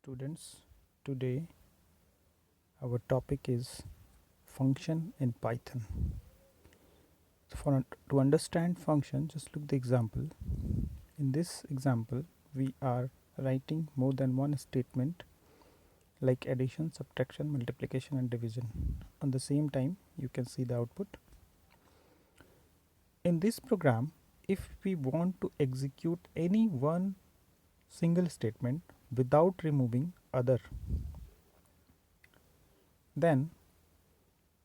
Students, today our topic is function in Python. So to understand function, just look the example. In this example, we are writing more than one statement like addition, subtraction, multiplication and division. On the same time, you can see the output. In this program, if we want to execute any one single statement without removing other, then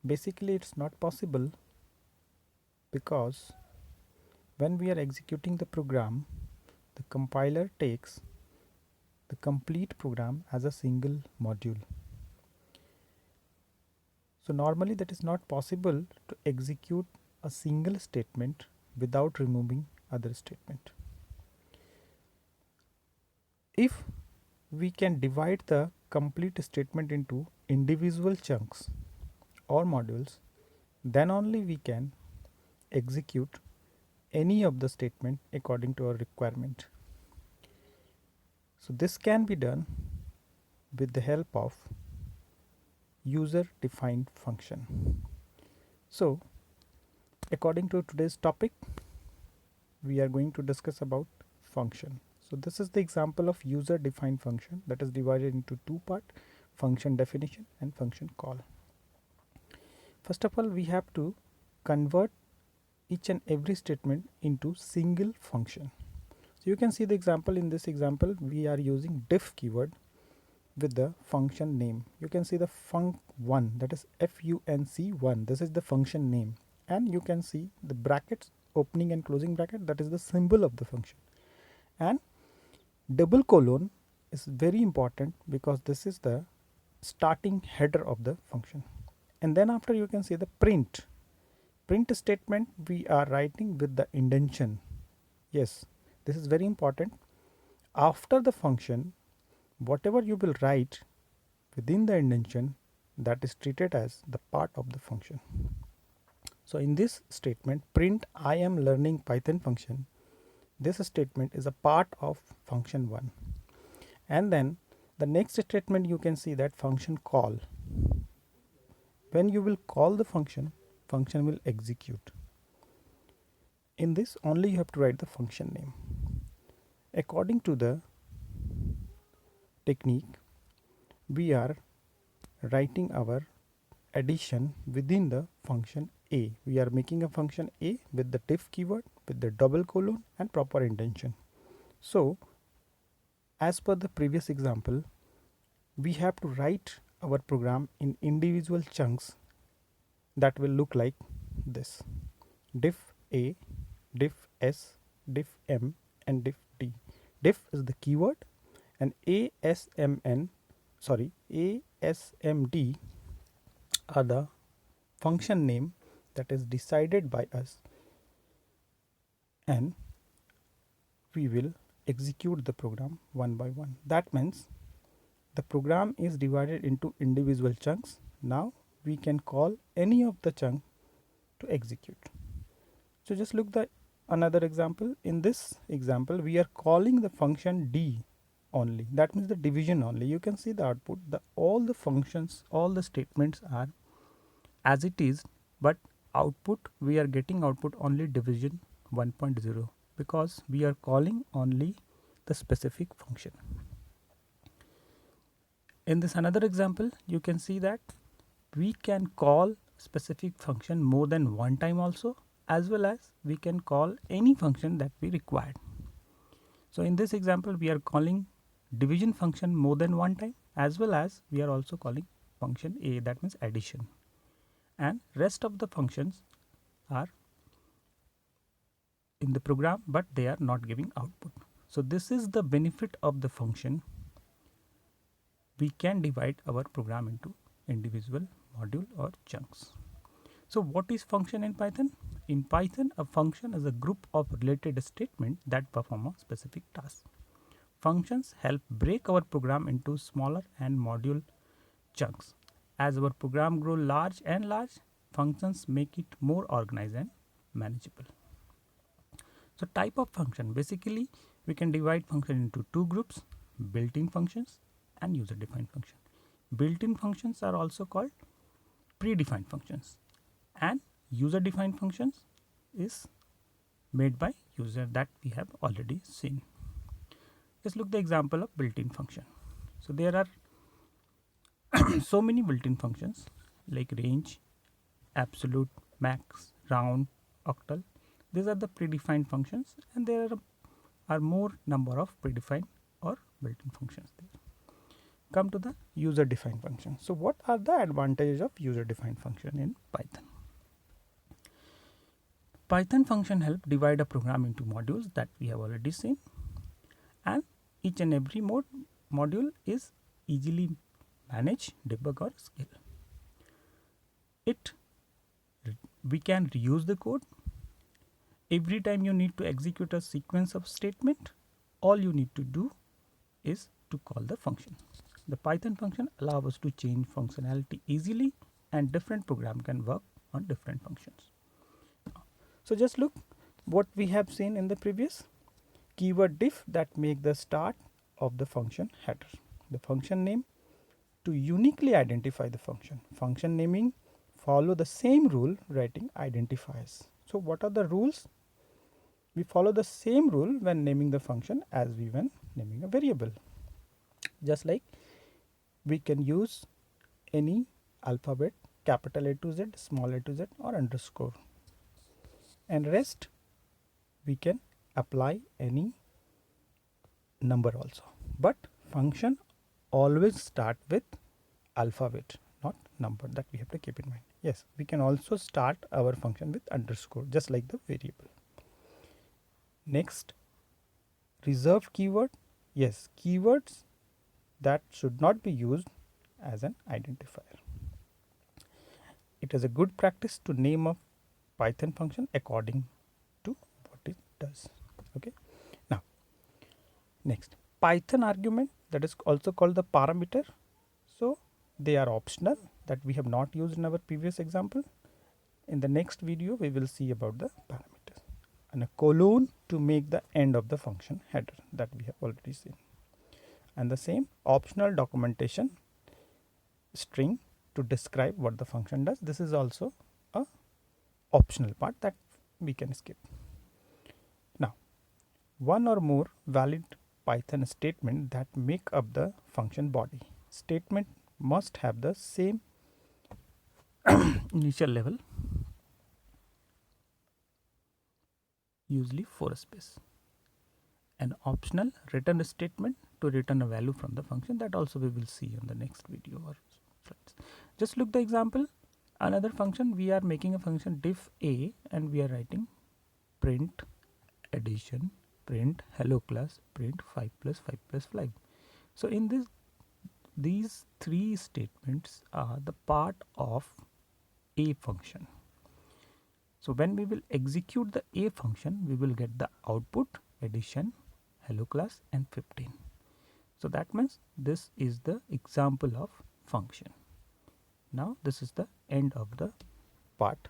basically it's not possible, because when we are executing the program, the compiler takes the complete program as a single module. So normally that is not possible to execute a single statement without removing other statement. If we can divide the complete statement into individual chunks or modules, then only we can execute any of the statement according to our requirement. So this can be done with the help of user defined function. So according to today's topic, we are going to discuss about function. So this is the example of user defined function that is divided into two parts: function definition and function call. First of all, we have to convert each and every statement into single function. So you can see the example. In this example, we are using diff keyword with the function name. You can see the func1, that is func1, this is the function name, and you can see the brackets, opening and closing bracket, that is the symbol of the function, and double colon is very important because this is the starting header of the function. And then after, you can see the print statement we are writing with the indentation. Yes, this is very important. After the function, whatever you will write within the indentation, that is treated as the part of the function. So in this statement, print I am learning Python function, this statement is a part of function 1. And then the next statement, you can see that function call. When you will call the function will execute. In this only you have to write the function name. According to the technique, we are writing our addition within the function A. We are making a function A with the diff keyword, with the double colon and proper indentation. So as per the previous example, we have to write our program in individual chunks that will look like this: diff A, diff S, diff M and diff D. Diff is the keyword, and ASMD are the function name that is decided by us, and we will execute the program one by one. That means the program is divided into individual chunks. Now we can call any of the chunk to execute. So just look the another example. In this example, we are calling the function D only. That means the division only. You can see the output. All the functions, all the statements are as it is, but output, we are getting output only division 1.0, because we are calling only the specific function. In this another example, you can see that we can call specific function more than one time also, as well as we can call any function that we required. So in this example, we are calling division function more than one time, as well as we are also calling function A, that means addition, and rest of the functions are in the program but they are not giving output. So this is the benefit of the function. We can divide our program into individual module or chunks. So what is function in Python? In Python, a function is a group of related statements that perform a specific task. Functions help break our program into smaller and module chunks. As our program grows large and large, functions make it more organized and manageable. So type of function, basically we can divide function into two groups: built-in functions and user defined function. Built-in functions are also called predefined functions, and user defined functions is made by user that we have already seen. Just look the example of built-in function. So there are so many built-in functions like range, absolute, max, round, octal. These are the predefined functions, and there are more number of predefined or built-in functions there. Come to the user defined function. So what are the advantages of user defined function in Python? Python function help divide a program into modules that we have already seen, and each and every module is easily managed, debug or scale. We can reuse the code. Every time you need to execute a sequence of statement, all you need to do is to call the function. The Python function allows us to change functionality easily, and different program can work on different functions. So just look what we have seen in the previous keyword diff that make the start of the function header. The function name to uniquely identify the function. Function naming follow the same rule writing identifiers. So what are the rules? We follow the same rule when naming the function as we when naming a variable. Just like we can use any alphabet, capital A to Z, small a to Z or underscore, and rest we can apply any number also, but function always start with alphabet, not number. That we have to keep in mind. Yes, we can also start our function with underscore just like the variable. Next, reserved keyword. Yes, keywords that should not be used as an identifier. It is a good practice to name a Python function according to what it does. Okay. Now, next, Python argument, that is also called the parameter. So they are optional, that we have not used in our previous example. In the next video, we will see about the parameters, and a colon to make the end of the function header that we have already seen. And the same optional documentation string to describe what the function does. This is also a optional part that we can skip. Now, one or more valid Python statement that make up the function body. Statement must have the same initial level, usually 4 space. An optional return statement to return a value from the function, that also we will see on the next video or slides. Just look the example. Another function, we are making a function diff a and we are writing print addition, print hello class, print 5 plus 5 plus 5. So in these three statements are the part of a function. So when we will execute the a function, we will get the output addition, hello class and 15. So that means this is the example of function. Now this is the end of the part